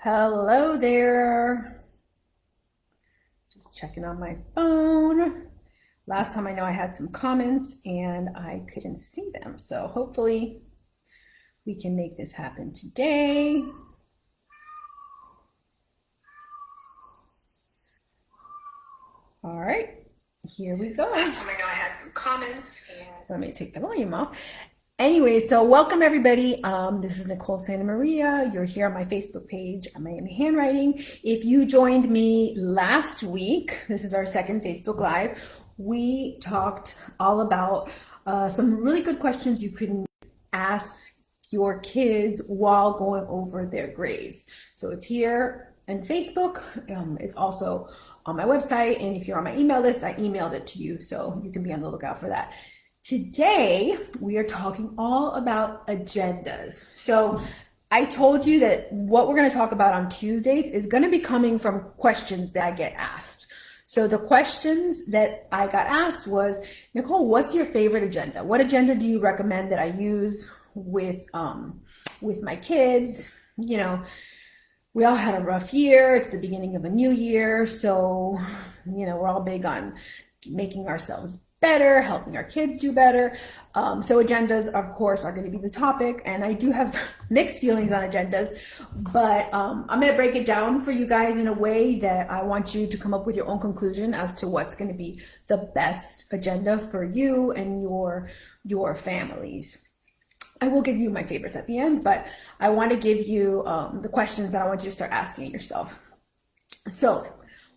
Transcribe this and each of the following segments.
Hello there. Just checking on my phone. Last time I know I had some comments and I couldn't see them. So hopefully we can make this happen today. All right, here we go. Last time I know I had some comments and let me take the volume off. Anyway, so welcome everybody. This is Nicole Santamaria. You're here on my Facebook page, Miami Handwriting. If you joined me last week, this is our second Facebook Live, we talked all about some really good questions you can ask your kids while going over their grades. So it's here on Facebook. It's also on my website. And if you're on my email list, I emailed it to you. So you can be on the lookout for that. Today, we are talking all about agendas. So I told you that what we're going to talk about on Tuesdays is going to be coming from questions that I get asked. So the questions that I got asked was, Nicole, what's your favorite agenda? What agenda do you recommend that I use with my kids? You know, we all had a rough year. It's the beginning of a new year. So, you know, we're all big on making ourselves better, helping our kids do better. So agendas, of course, are going to be the topic. And I do have mixed feelings on agendas, but I'm going to break it down for you guys in a way that I want you to come up with your own conclusion as to what's going to be the best agenda for you and your families. I will give you my favorites at the end, but I want to give you the questions that I want you to start asking yourself. So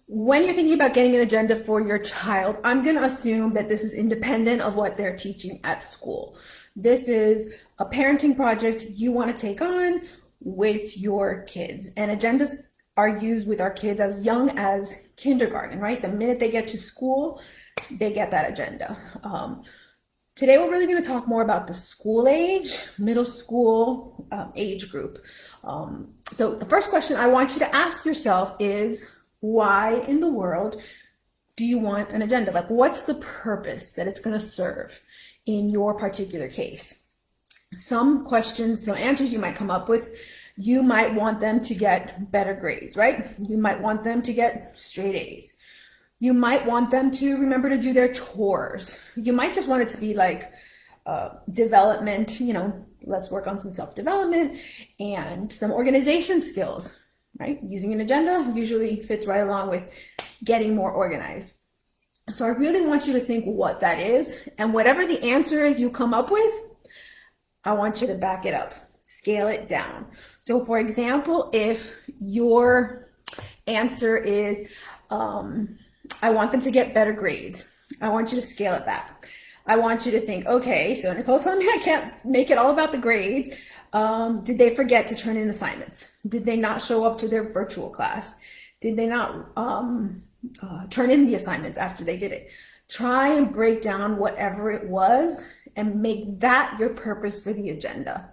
when you're thinking about getting an agenda for your child, I'm going to assume that this is independent of what they're teaching at school. This is a parenting project you want to take on with your kids. And agendas are used with our kids as young as kindergarten, right? The minute they get to school, they get that agenda. Today, we're really going to talk more about the school age, middle school age group. So the first question I want you to ask yourself is, why in the world do you want an agenda? Like, what's the purpose that it's going to serve in your particular case? Some questions, some answers you might come up with, you might want them to get better grades, right? You might want them to get straight A's. You might want them to remember to do their chores. You might just want it to be like development, you know, let's work on some self-development and some organization skills. Right? Using an agenda usually fits right along with getting more organized. So I really want you to think what that is, and whatever the answer is you come up with, I want you to back it up, scale it down. So for example, if your answer is, I want them to get better grades, I want you to scale it back. I want you to think, okay, so Nicole's telling me I can't make it all about the grades. Did they forget to turn in assignments? Did they not show up to their virtual class? Did they not turn in the assignments after they did it? Try and break down whatever it was and make that your purpose for the agenda.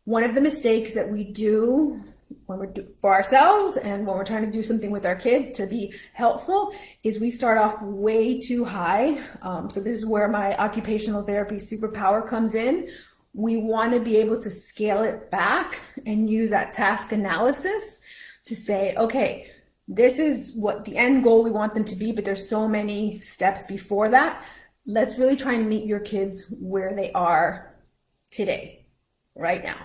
One of the mistakes that we do when we're for ourselves and when we're trying to do something with our kids to be helpful is we start off way too high. So this is where my occupational therapy superpower comes in. We want to be able to scale it back and use that task analysis to say, okay, this is what the end goal we want them to be, but there's so many steps before that. Let's really try and meet your kids where they are today, right now.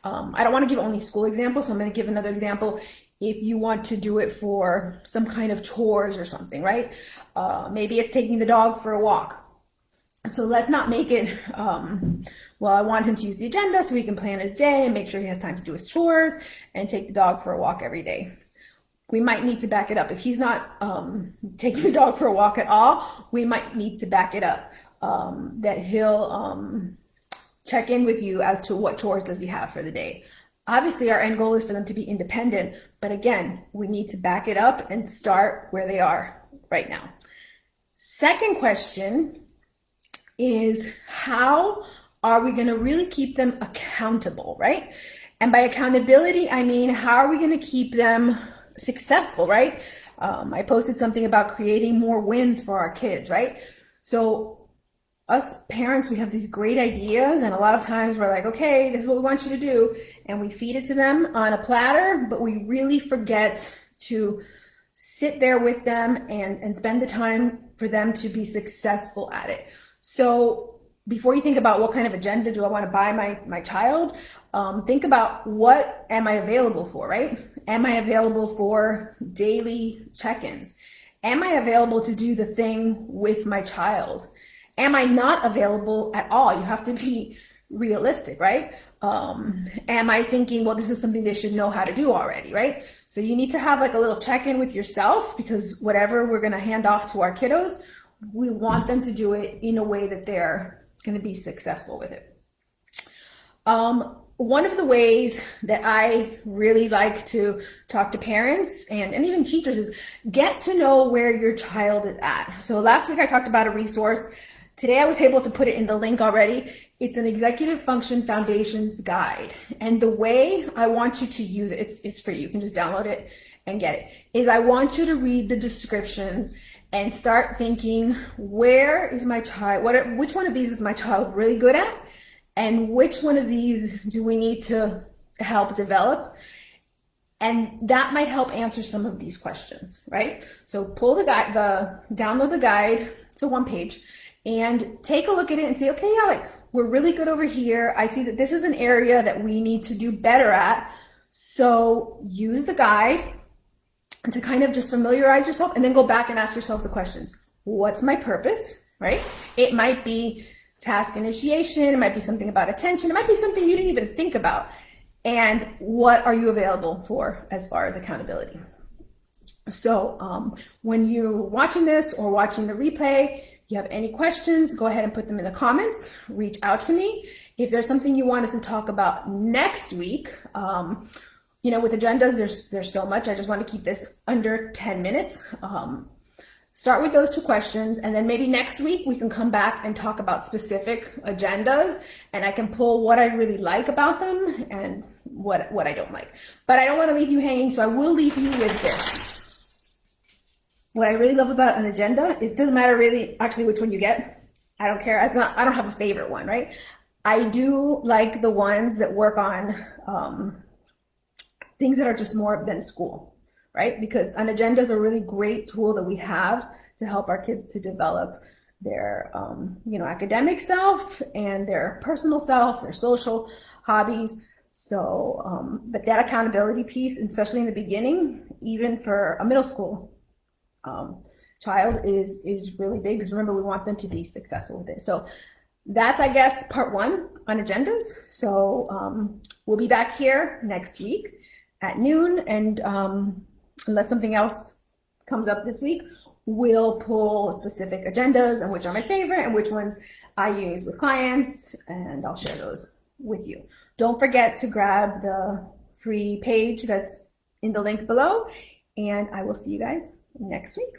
I don't want to give only school examples, so I'm going to give another example. If you want to do it for some kind of chores or something, right? Maybe it's taking the dog for a walk. So let's not make it, well, I want him to use the agenda so he can plan his day and make sure he has time to do his chores and take the dog for a walk every day. We might need to back it up. If he's not taking the dog for a walk at all, we might need to back it up, that he'll check in with you as to what chores does he have for the day. Obviously, our end goal is for them to be independent, but again, we need to back it up and start where they are right now. Second question is, how are we going to really keep them accountable, right? And by accountability, I mean, how are we going to keep them successful, right? I posted something about creating more wins for our kids, right? So us parents, we have these great ideas, and a lot of times we're like, okay, this is what we want you to do, and we feed it to them on a platter, but we really forget to sit there with them and spend the time for them to be successful at it. So before you think about what kind of agenda do I want to buy my child, think about, what am I available for, right? Am I available for daily check-ins? Am I available to do the thing with my child? Am I not available at all? You have to be realistic, right? Am I thinking, well, this is something they should know how to do already, right? So you need to have like a little check-in with yourself, because whatever we're going to hand off to our kiddos, we want them to do it in a way that they're going to be successful with it. One of the ways that I really like to talk to parents and even teachers is get to know where your child is at. So last week I talked about a resource. Today I was able to put it in the link already. It's an Executive Function Foundations guide. And the way I want you to use it, it's free, you can just download it and get it, is I want you to read the descriptions and start thinking, where is my child, which one of these is my child really good at? And which one of these do we need to help develop? And that might help answer some of these questions, right? So pull the guide, download the guide, it's a one page, and take a look at it and say, okay, yeah, like we're really good over here. I see that this is an area that we need to do better at. So use the guide to kind of just familiarize yourself, and then go back and ask yourself the questions. What's my purpose, right? It might be task initiation, it might be something about attention, it might be something you didn't even think about. And what are you available for as far as accountability? So when you're watching this or watching the replay, you have any questions, go ahead and put them in the comments, reach out to me. If there's something you want us to talk about next week, you know, with agendas, there's so much. I just want to keep this under 10 minutes. Start with those two questions, and then maybe next week we can come back and talk about specific agendas, and I can pull what I really like about them and what I don't like. But I don't want to leave you hanging, so I will leave you with this. What I really love about an agenda is it doesn't matter really actually which one you get. I don't care. I don't have a favorite one, right? I do like the ones that work on things that are just more than school, right? Because an agenda is a really great tool that we have to help our kids to develop their you know, academic self and their personal self, their social hobbies. So but that accountability piece, especially in the beginning, even for a middle school child, is really big, because remember, we want them to be successful with it. So that's, I guess, part one on agendas. So we'll be back here next week at noon, and unless something else comes up this week, we'll pull specific agendas and which are my favorite and which ones I use with clients, and I'll share those with you. Don't forget to grab the free page that's in the link below, and I will see you guys next week.